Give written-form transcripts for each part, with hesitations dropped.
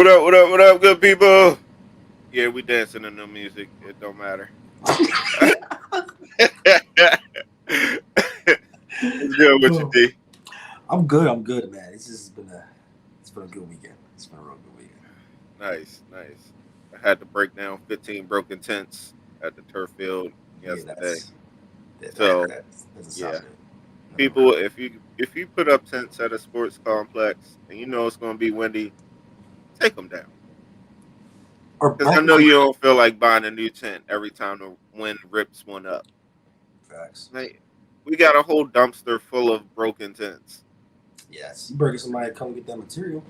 What up? What up? What up, good people? Yeah, we dancing to new music. It don't matter. What's good with you, Oh, D? I'm good. I'm good, man. It's been a good weekend. It's been a real good weekend. Nice, nice. I had to break down 15 broken tents at the turf field Yeah, yesterday. that So doesn't sound yeah, good. Never people, mind. if you put up tents at a sports complex and you know it's going to be windy, take them down. Or Because I black know people. you don't feel like buying a new tent every time the wind rips one up. Facts. Like, we got a whole dumpster full of broken tents. Yes, you better get somebody to come get that material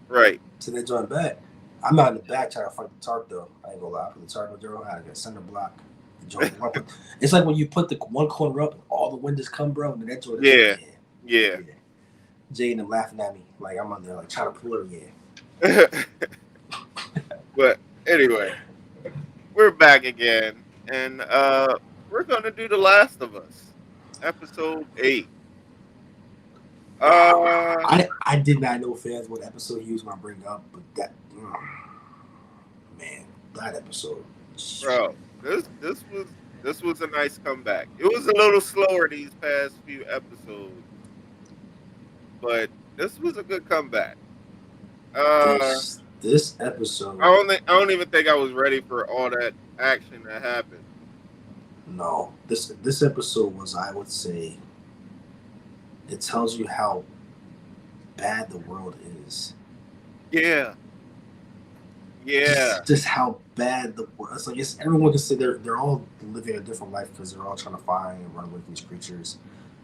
Right. to that joint back. I'm out in the back trying to fight the tarp though. I ain't gonna lie. For the tarp material, I got center block. The joint. It's like when you put the one corner up, and all the windows come, bro. And then that joint is like, Yeah. Yeah. yeah. Jay and them laughing at me like I'm on there like trying to pull her. Yeah. But anyway, we're back again, and we're gonna do The Last of Us, episode 8. Uh, I did not know fans what episode he was gonna bring up, but man, that episode. bro, this was a nice comeback. It was a little slower these past few episodes, but this was a good comeback. Uh, This I episode. don't think, I don't even think I was ready for all that action that happened. No, this episode was, I would say, it tells you how bad the world is. Yeah, yeah, Just how bad the world. It's like everyone can say they're all living a different life because they're all trying to find and run away from these creatures,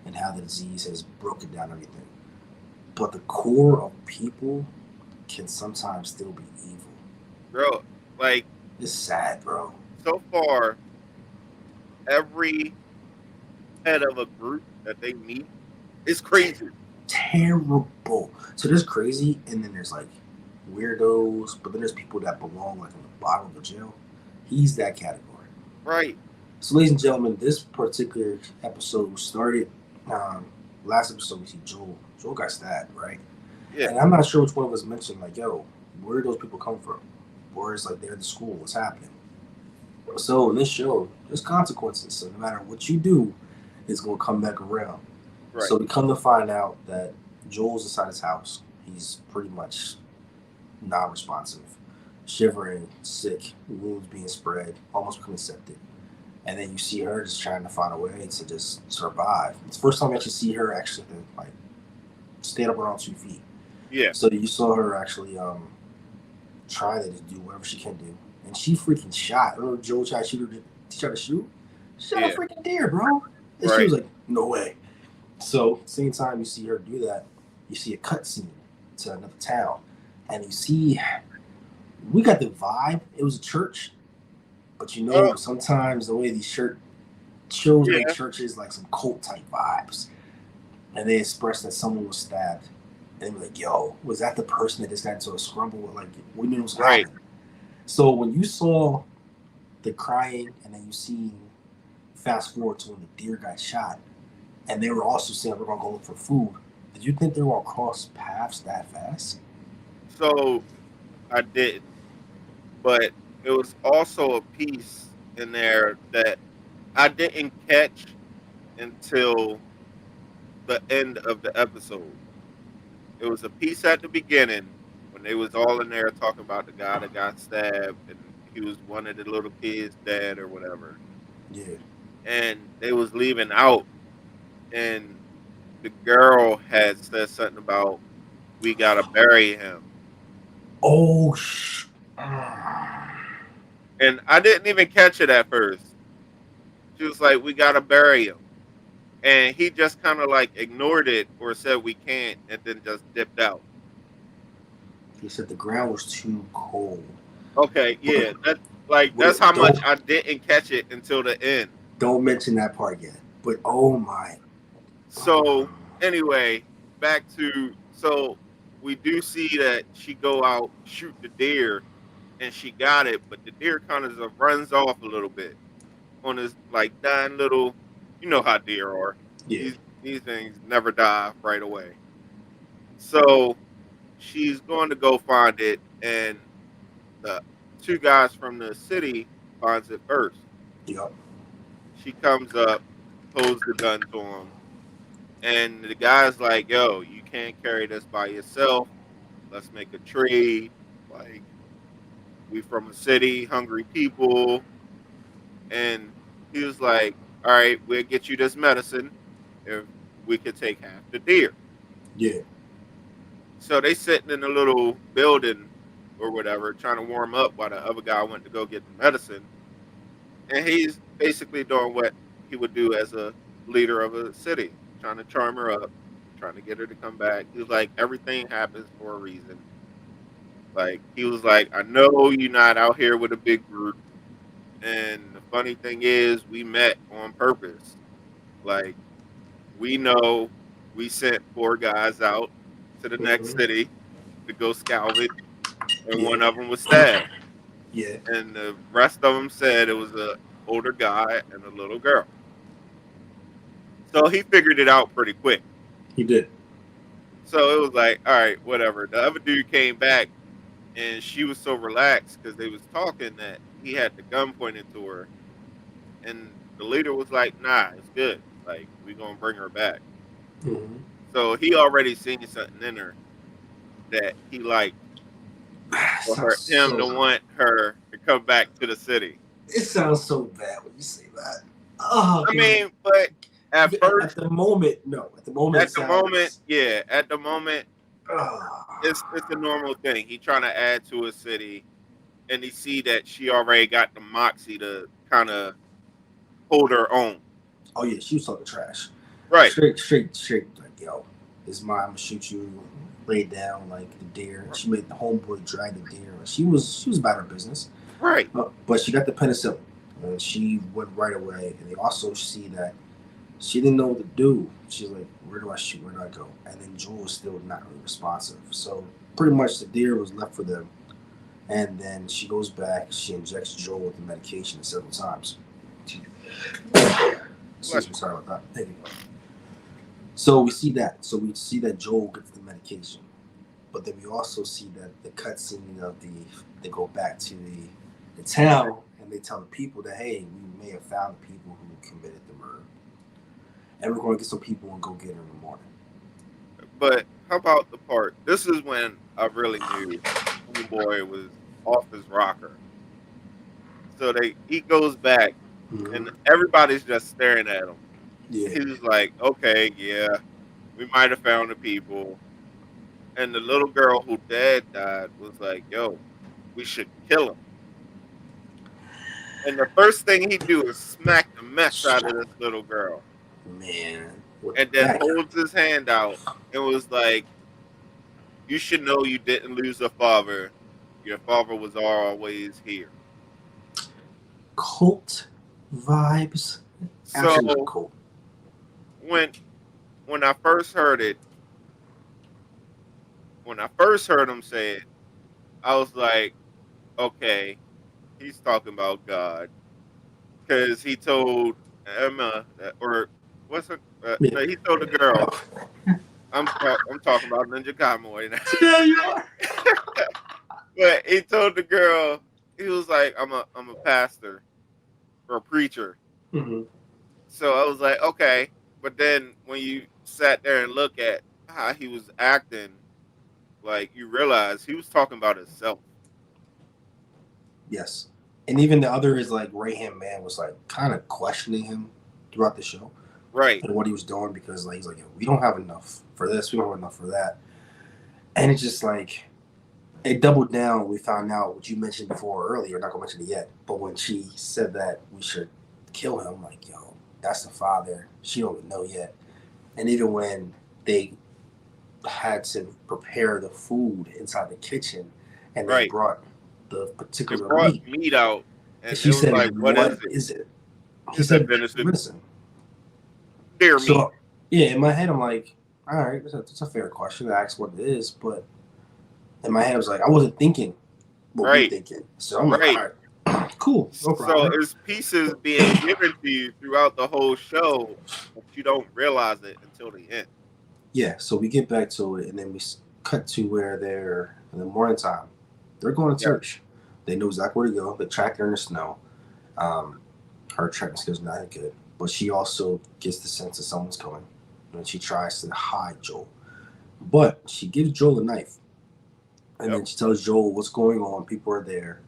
and how the disease has broken down everything. But the core of people can sometimes still be evil. bro. Like, It's sad, bro. so far, every head of a group that they meet is crazy. Terrible. So there's crazy, and then there's like weirdos, but then there's people that belong like in the bottom of the jail. He's that category. Right. So, ladies and gentlemen, this particular episode started. Um, Last episode we see Joel. Joel got stabbed, right? Yeah. And I'm not sure which one of us mentioned like, yo, where do those people come from? Or it's like they're at the school. What's happening? So in this show, there's consequences. So no matter what you do, it's gonna come back around. Right. So we come to find out that Joel's inside his house. He's pretty much non-responsive, shivering, sick, wounds being spread, almost becoming septic. And then you see her just trying to find a way to just survive. It's the first time you actually see her actually like stand up on her own 2 feet. Yeah. So you saw her actually trying to just do whatever she can do, and she freaking shot. Remember Joel tried to shoot her? She tried to shoot. She shot a Yeah. freaking deer, bro. And she Right. was like, "No way." So same time you see her do that, you see a cutscene to another town, and you see we got the vibe. It was a church, but you know Oh, sometimes the way these shows make yeah. churches like some cult type vibes, and they expressed that someone was stabbed, and they were like, "Yo, was that the person that just got into a scrumble with? Like, we knew it was Right. happening." So when you saw the crying, and then you see fast forward to when the deer got shot, and they were also saying we're gonna go look for food. Did you think they were gonna cross paths that fast? So I didn't, but it was also a piece in there that I didn't catch until the end of the episode. It was a piece at the beginning when they was all in there talking about the guy that got stabbed and he was one of the little kids dead or whatever. Yeah. And they was leaving out and the girl had said something about we gotta bury him. Oh, ah. And I didn't even catch it at first. She was like, we gotta bury him. And he just kind of like ignored it or said we can't and then just dipped out. He said the ground was too cold. Okay, But yeah, that's wait, how much I didn't catch it until the end. don't mention that part yet. But oh my, So anyway, back to so we do see that she go out shoot the deer and she got it, but the deer kind of runs off a little bit on his like dying little. You know how deer are. yeah, These things never die right away. So she's going to go find it, and the two guys from the city finds it first. Yep. She comes up, holds the gun to him, and the guy's like, "Yo, you can't carry this by yourself. Let's make a trade. Like, we from a city, hungry people." And he was like, "All right, we'll get you this medicine if we could take half the deer." Yeah. So they sitting in a little building or whatever, trying to warm up while the other guy went to go get the medicine. And he's basically doing what he would do as a leader of a city, trying to charm her up, trying to get her to come back. He was like, everything happens for a reason. Like, he was like, I know you're not out here with a big group. And the funny thing is, we met on purpose. Like, we know we sent four guys out to the next Hmm. city to go salvage, and Yeah. one of them was stabbed. Yeah. And the rest of them said it was a older guy and a little girl. So he figured it out pretty quick. He did. So it was like, all right, whatever. The other dude came back, and she was so relaxed because they was talking that he had the gun pointed to her, and the leader was like, "Nah, it's good. Like, we gonna bring her back." Hmm. So he already seen something in her that he liked for Sounds him to so. want her to come back to the city. It sounds so bad when you say that. Oh, I mean, but at at first, the moment, no. At the moment, it at the moment, sounds. yeah, at the moment, it's a Ah. normal thing. He trying to add to his city, and he see that she already got the moxie to kind of hold her own. Oh yeah, she was talking trash. Right, Straight. Like yo, his mom I'ma shoot you. Lay down like the deer. She made the homeboy drag the deer. She was about her business. right, But she got the penicillin, and she went right away. And they also see that she didn't know what to do. She's like, "Where do I shoot? Where do I go?" And then Joel was still not really responsive. So pretty much the deer was left for them. And then she goes back. She injects Joel with the medication several times. Excuse me, sorry about that. There you go. So we see that. So we see that Joel gets the medication, but then we also see that the cutscene of they go back to the town and they tell the people that hey, we may have found the people who committed the murder, and we're going to get some people and go get her in the morning. but how about the part? This is when I really knew homeboy was off his rocker. So he goes back, Mm-hmm. and everybody's just staring at him. Yeah. He was like, "Okay, yeah, we might have found the people." And the little girl who dad died was like, "Yo, we should kill him." And the first thing he do is smack the mess out of this little girl, Man, with and then that holds his hand out and was like, "You should know you didn't lose a father. Your father was always here." cult vibes, absolute So cult. when when I first heard it, when I first heard him say it, I was like, "Okay, he's talking about God," because he told Emma that, or what's her? Yeah. No, he told the girl, I'm talking about Ninja Cowboy now. Yeah, you are. But he told the girl, he was like, I'm a pastor or a preacher. Mm-hmm. So I was like, okay. But then when you sat there and look at how he was acting, like you realize he was talking about himself. Yes. And even the other is like right hand man was like kind of questioning him throughout the show Right, and what he was doing because like he's like, we don't have enough for this, we don't have enough for that. And it's just like it doubled down. We found out what you mentioned before earlier, not gonna mention it yet, but when she said that we should kill him, like, yo, that's the father. She don't even know yet. And even when they had to prepare the food inside the kitchen and they right. brought the They particular brought meat. meat out and She it was said, like, what is "What it? is it?" He He said said, venison, "Listen." deer meat. So, yeah, in my head, I'm like, "All right, that's a fair question to ask what it is." But in my head, I was like, I wasn't thinking what we Right, thinking. So I'm like, right. "All right, cool, no So problem." it's pieces being given to you throughout the whole show, but you don't realize it until the end. Yeah. So we get back to it, and then we cut to where they're in the morning time. They're going to Yeah. church. They know exactly where to go. They track her in the snow. Um, her tracking skills not that good, but she also gets the sense that someone's coming, and she tries to hide Joel. But she gives Joel a knife, and Yep. then she tells Joel what's going on. People are there,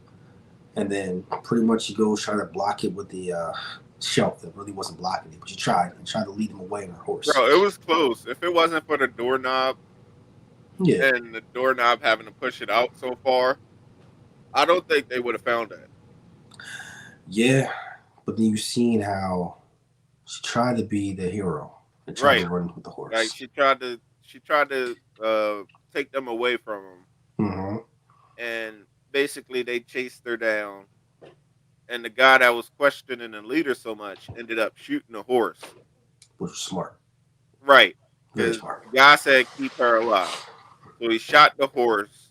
and then pretty much she goes try to block it with the shelf that really wasn't blocking it, but she tried and tried to lead him away on her horse. Bro, it was close. If it wasn't for the doorknob Yeah, and the doorknob having to push it out so far, I don't think they would have found that. yeah, but then you've seen how she tried to be the hero and tried to Right. run with the Like horse. she tried to take them away from him, Mm-hmm. and basically they chased her down. And the guy that was questioning the leader so much ended up shooting the horse. Which was smart, Right, very because smart. the guy said keep her alive. So he shot the horse.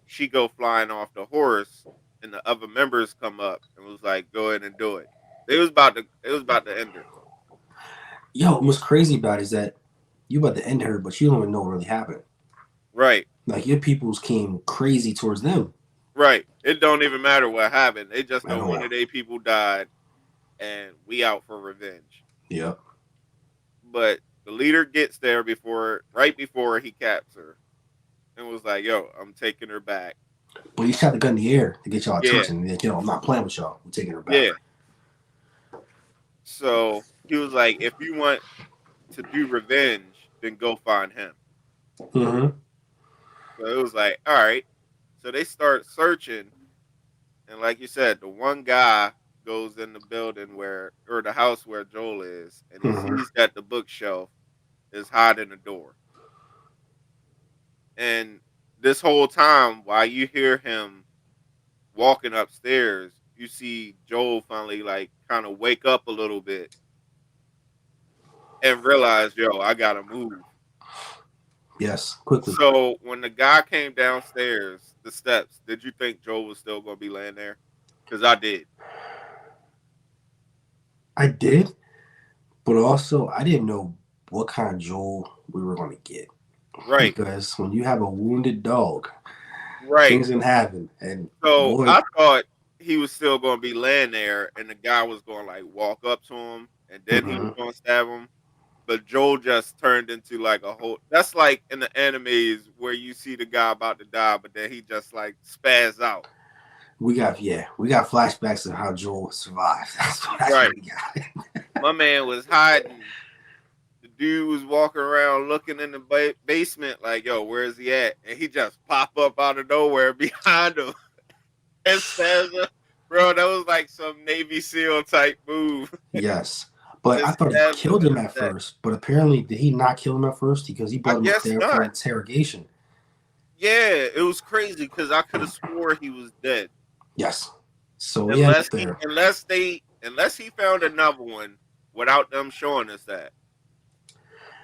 She go flying off the horse, and the other members come up and was like, "Go ahead and do it." It was about to end her. Yo, what's crazy about it is that you about to end her, but you don't even know what really happened. Right, Like your peoples came crazy towards them right. It don't even matter what happened. They just at know one all. of their people died, and we out for revenge. Yep. But the leader gets there right before he caps her, and was like, "Yo, I'm taking her back." But he shot the gun in the air to get y'all Yeah, attention. Like, I'm not playing with y'all. I'm taking her back. yeah. So he was like, "If you want to do revenge, then go find him." Mm-hmm. So it was like, all right. So they start searching, and like you said, the one guy goes in the building or the house where Joel is, and he Mm-hmm. sees that the bookshelf is hiding the door. And this whole time, while you hear him walking upstairs, you see Joel finally like kind of wake up a little bit and realize, yo, I gotta move. Yes, quickly. So when the guy came downstairs, the steps, did you think Joel was still gonna be laying there? Because I did. I did, but also I didn't know what kind of Joel we were going to get Right, because when you have a wounded dog, right. things can happen. And So boy, I thought he was still gonna be laying there, and the guy was gonna like walk up to him, and then he was mhm. gonna stab him. But Joel just turned into like a whole. That's like in the animes where you see the guy about to die, but then he just like spaz out. We got flashbacks of how Joel survived. That's Right. what we got. My man was hiding. The dude was walking around looking in the basement, like, "Yo, where's he at?" And he just pop up out of nowhere behind him and spaz up. Bro, that was like some Navy SEAL type move. Yes. But I Just thought he stabs him killed in him his at neck. first. But apparently, did he not kill him at first? Because he I brought him up guess there for not. interrogation. Yeah, it was crazy because I could have swore he was dead. Yes. So he ended Unless up he there. unless he found another one without them showing us that.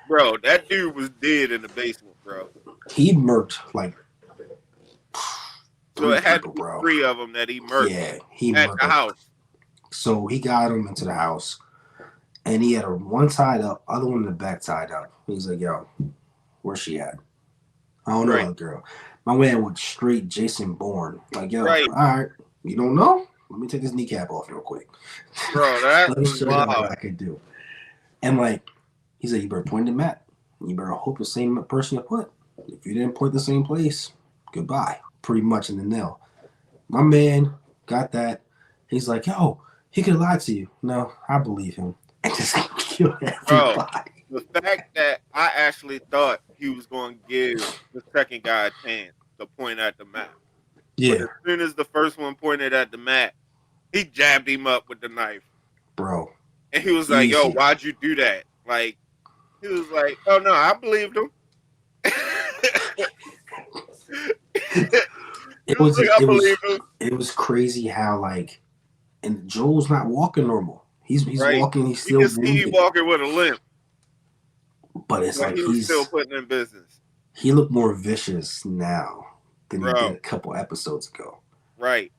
Bro, that dude was dead in the basement, bro. He murked like So three it had to people, be bro. three of them that he murked Yeah, he at murked the like. house. So he got him into the house, and he had her one tied up, other one in the back tied up. He's like, "Yo, where's she at? I don't know, Right. that girl." My man went straight Jason Bourne. Like, yo, all Right. right, you don't know? Let me take this kneecap off real quick. Bro, that Let me was show y'all what wild. I can do. And like, he said, you better point the map. You better hope the same person you put. If you didn't point the same place, goodbye. Pretty much in the nail. My man got that. He's like, yo, he could have lied to you. No, I believe him. And just killed Bro, everybody. the fact that I actually thought he was going to give the second guy a chance to point at the map. But Yeah, as soon as the first one pointed at the map, he jabbed him up with the knife. bro. And he was like, "Yo, Easy. why'd you do that?" Like, he was like, "Oh no, I believed him." He It was was like, "I it was believed him." it was crazy how like and Joel's not walking normal. He's Right? walking, he's You still can see he wounded. walking with a limp, But it's but like he was still putting in business. he looked more vicious now than he did Bro, a couple episodes ago. right?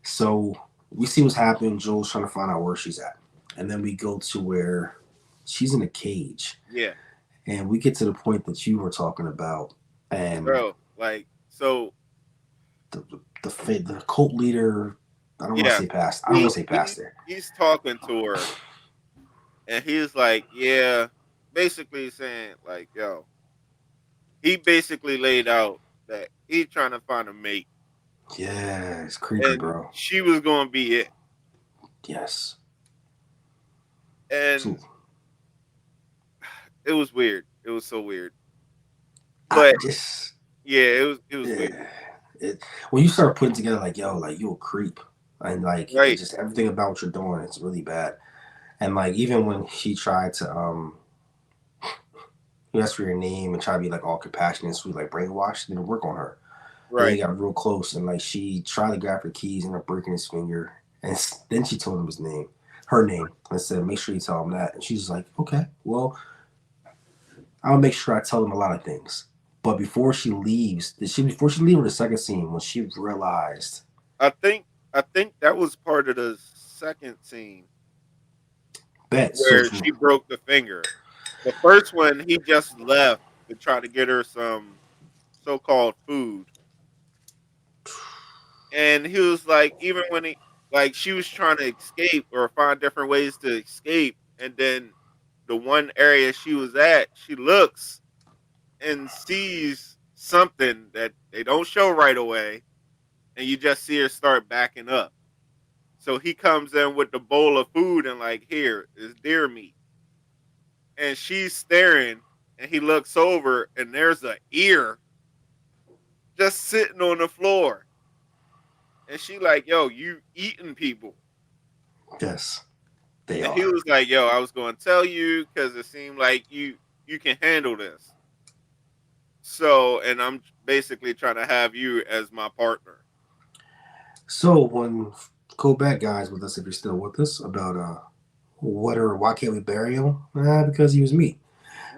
So we see what's happening. Joel's trying to find out where she's at. And then we go to where she's in a cage. Yeah, And we get to the point that you were talking about. And bro. Like, so the cult leader. I don't want to Yeah, say past. I don't he want to say he pastor. he's talking to her, and he's like, yeah, basically saying like, yo, he basically laid out that he's trying to find a mate, Yeah, it's creepy, and bro. she was gonna be it. Yes. So And it was weird. It was so weird. I But just yeah, it was weird. yeah. It when you start putting together like yo, like you a creep, and like it Right, just everything about what you're doing, it's really bad. And like even when she tried to you ask for your name and try to be like all compassionate and sweet, like brainwashed, didn't work on her. Then they right, got real close and like she tried to grab her keys and ended up breaking his finger. And then she told him his name, her name, and said, "Make sure you tell him that." And she's like, "Okay, well, I'll make sure I tell him a lot of things." But before she leaves, before she leaves the second scene, when she realized I think that was part of the second scene bet so where she broke the finger. The first one, he just left to try to get her some so-called food, and he was like, even when he like she was trying to escape or find different ways to escape, and then the one area she was at, she looks and sees something that they don't show right away, and you just see her start backing up. So he comes in with the bowl of food and like, here is deer meat, and she's staring, and he looks over, and there's a ear just sitting on the floor, and she like, yo, you eating people? yes, they And he are. was like, yo, I was going to tell you because it seemed like you can handle this. So, and I'm basically trying to have you as my partner. So when go back guys with us if you're still with us about what or why can't we bury him? Because he was meat.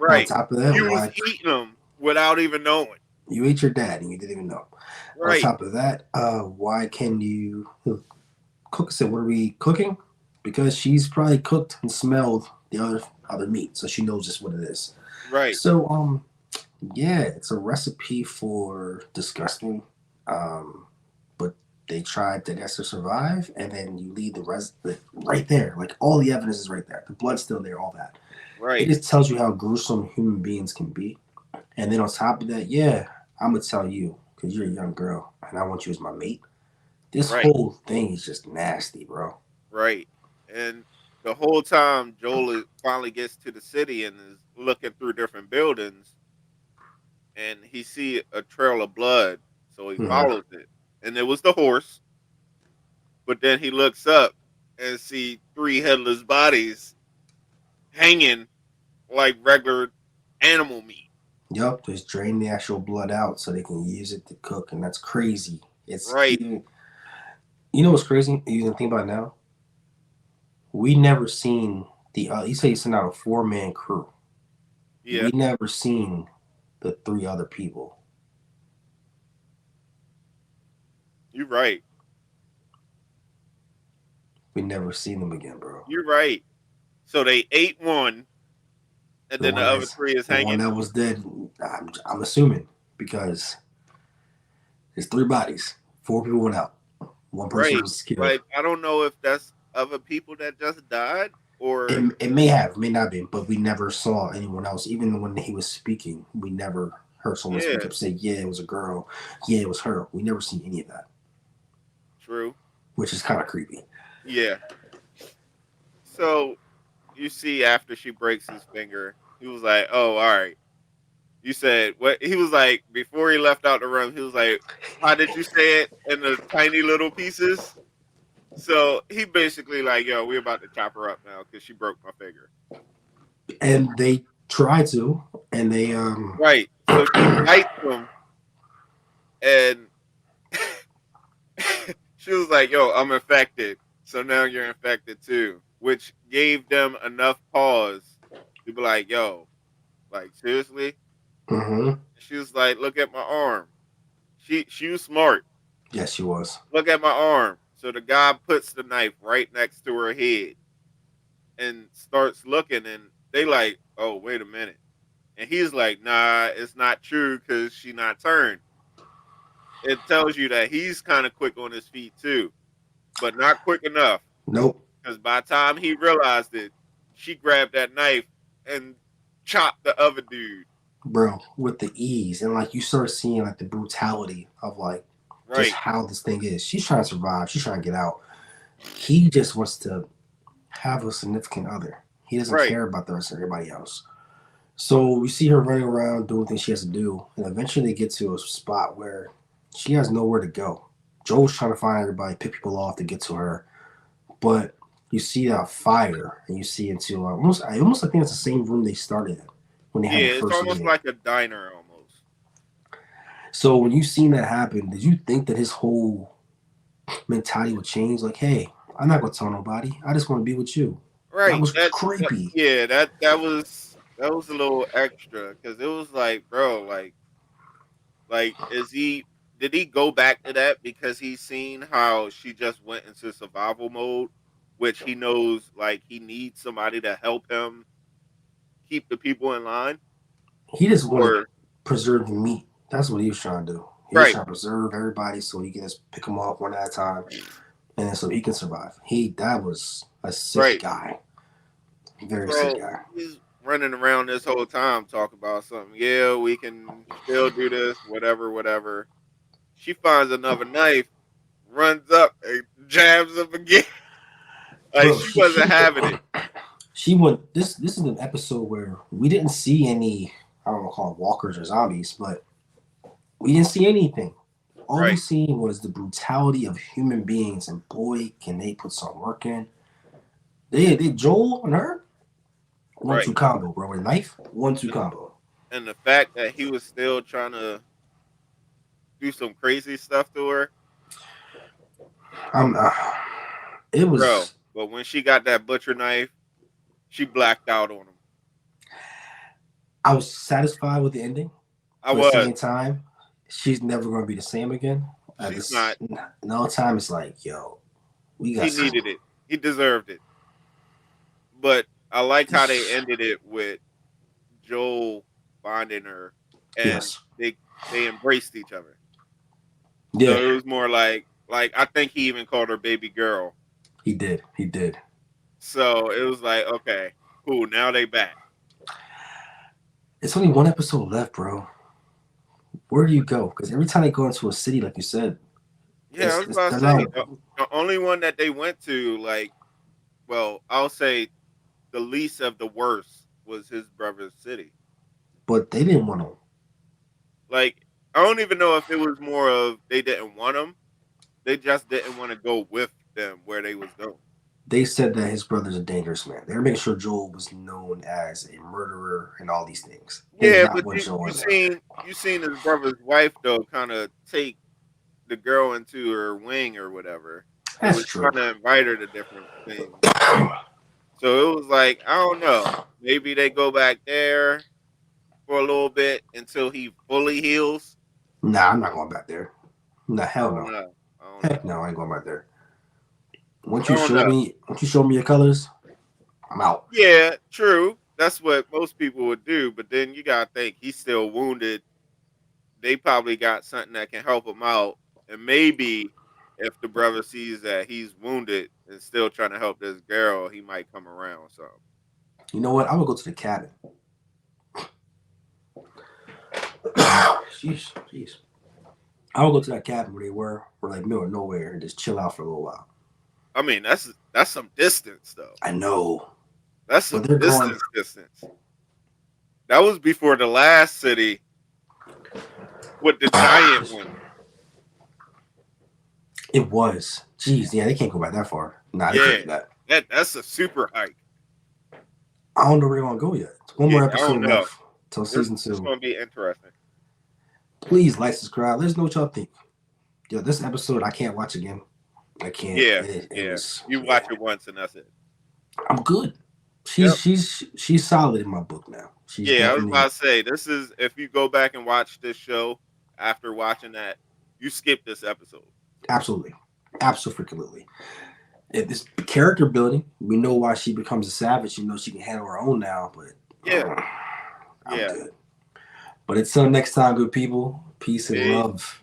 On Right. top of that, You was why eating them without even knowing. you ate your dad and you didn't even know. On Right. top of that, why can you cook? Said, what are we cooking? Because she's probably cooked and smelled the other meat, so she knows just what it is. Right. So yeah, it's a recipe for disgusting. But they tried to guess to survive, and then you leave the rest right there. Like all the evidence is right there. The blood's still there. All that. It Right. just tells you how gruesome human beings can be. And then on top of that, yeah, I'm gonna tell you because you're a young girl and I want you as my mate. This Right. whole thing is just nasty, bro. Right. And the whole time finally gets to the city and is looking through different buildings, and he see a trail of blood, so he Hmm. follows it. And it was the horse, but then he looks up and see three headless bodies hanging like regular animal meat. Yup, just drain the actual blood out so they can use it to cook, and that's crazy. It's Right. even you know what's crazy? You can think about it now. We never seen the you say you sent out a 4-man crew. We Yeah. never seen the three other people. You're right. We never seen them again, bro. You're right. So they ate one, and The then the one other that's three is the one hanging. that was dead. I'm assuming because there's three bodies. Four people went out. One person Right. was killed. Like I don't know if that's other people that just died or It may have, may not be, but we never saw anyone else. Even when he was speaking, we never heard someone speak yeah, up say, "Yeah, it was a girl. Yeah, it was her." We never see any of that, true. which is kind of creepy. Yeah. So you see after she breaks his finger, he was like, "Oh, all right." You said what he was like before he left out the room, he was like, "How did you say it in the tiny little pieces?" So he basically like, "Yo, we about to chop her up now cuz she broke my finger." And they try to, and they Right. So she bites him, and she was like, "Yo, I'm infected, so now you're infected too," which gave them enough pause to be like, "Yo, like seriously?" hmm She was like, "Look at my arm." She was smart. yes, she was. Look at my arm. So the guy puts the knife right next to her head and starts looking, and they like, "Oh, wait a minute," and he's like, "Nah, it's not true because she not turned." it tells you that he's kind of quick on his feet too, but not quick enough. Nope, Because by the time he realized it, she grabbed that knife and chopped the other dude. bro, with the ease and like you start seeing like the brutality of like just Right, how this thing is. She's trying to survive. She's trying to get out. He just wants to have a significant other. He doesn't right, care about the rest of everybody else. So we see her running around doing things she has to do, and eventually they get to a spot where she has nowhere to go. Joel's trying to find everybody, pick people off to get to her, but you see that fire, and you see into almost I think it's the same room they started in when they yeah. had the It's first almost meeting. like a diner almost. So when you seen that happen, did you think that his whole mentality would change? Like, hey, I'm not gonna tell nobody. I just want to be with you. That Right. was creepy. Yeah. That was a little extra because it was like, bro, like is he? Did he go back to that because he's seen how she just went into survival mode, which he knows like he needs somebody to help him keep the people in line, He just wanted to or preserve the meat. That's what he was trying to do. He was right, trying to preserve everybody so he can just pick them off one at a time, and then so he can survive. That was a sick right. guy, very sick So guy. he's running around this whole time talking about something. Yeah, we can still do this, whatever, whatever. She finds another knife, runs up and jabs him again. Like Bro, she wasn't having it. she went. This is an episode where we didn't see any. I don't want to call them walkers or zombies, but we didn't see anything. All we Right, seen was the brutality of human beings, and boy, can they put some work in. They Joel and her 1-2 right. combo, bro. With a knife 1-2 combo. And the fact that he was still trying to do some crazy stuff to her, I'm. It bro. was. But when she got that butcher knife, she blacked out on him. I was satisfied with the ending, I but at the was. same time, she's never going to be the same again. At She's this not. no time, it's like, yo, we He got some. needed it. He deserved it. But I like how they ended it with Joel finding her, and Yes, they embraced each other. yeah, So it was more like I think he even called her baby girl. he did. He did. So it was like, okay, cool. Now they back. It's only one episode left, bro. Where do you go? Because every time they go into a city, like you said, Yeah, I was about to they're say not. the only one that they went to, like, well, I'll say the least of the worst was his brother's city. But they didn't want to. Like, I don't even know if it was more of they didn't want him; they just didn't want to go with them where they was going. They said that his brother's a dangerous man. They were making sure Joel was known as a murderer and all these things. They did Yeah, not but want you Joel you in there. seen his brother's wife though, kind of take the girl into her wing or whatever. It That's was true. trying to invite her to different things. So it was like, I don't know. Maybe they go back there for a little bit until he fully heals. Nah, I'm not going back there. Nah, I hell don't no. know. I don't Heck know. no, I ain't going back there. I don't know. Once you show me your colors, I'm out. Yeah, true. That's what most people would do. But then you gotta think he's still wounded. They probably got something that can help him out. And maybe if the brother sees that he's wounded and still trying to help this girl, he might come around. So You know what? I would go to the cabin. Jeez, jeez. I would go to that cabin where they were like middle of nowhere, and just chill out for a little while. I mean, that's some distance though. I know, That's but some they're going. distance. That was before the last city with the giant one. It was. Jeez, yeah, they can't go back that far. Nah, they can't Yeah, do that. that's a super hike. I don't know where they're gonna go yet. One Yeah, more I don't episode know. left till This season this 2. gonna be interesting. Please like, subscribe. Let us know what y'all think. Yo, this episode I can't watch again. I can't. Yeah, It yeah. was. You Yeah, watch it once and that's it. I'm good. Yep. She's solid in my book now. She's Yeah, I was definitely about to say this is if you go back and watch this show after watching that, you skip this episode. absolutely, absolutely. If this character building, we know why she becomes a savage. You know she can handle her own now, but Yeah, I'm yeah. good. But until next time, good people. Peace and Peace. love.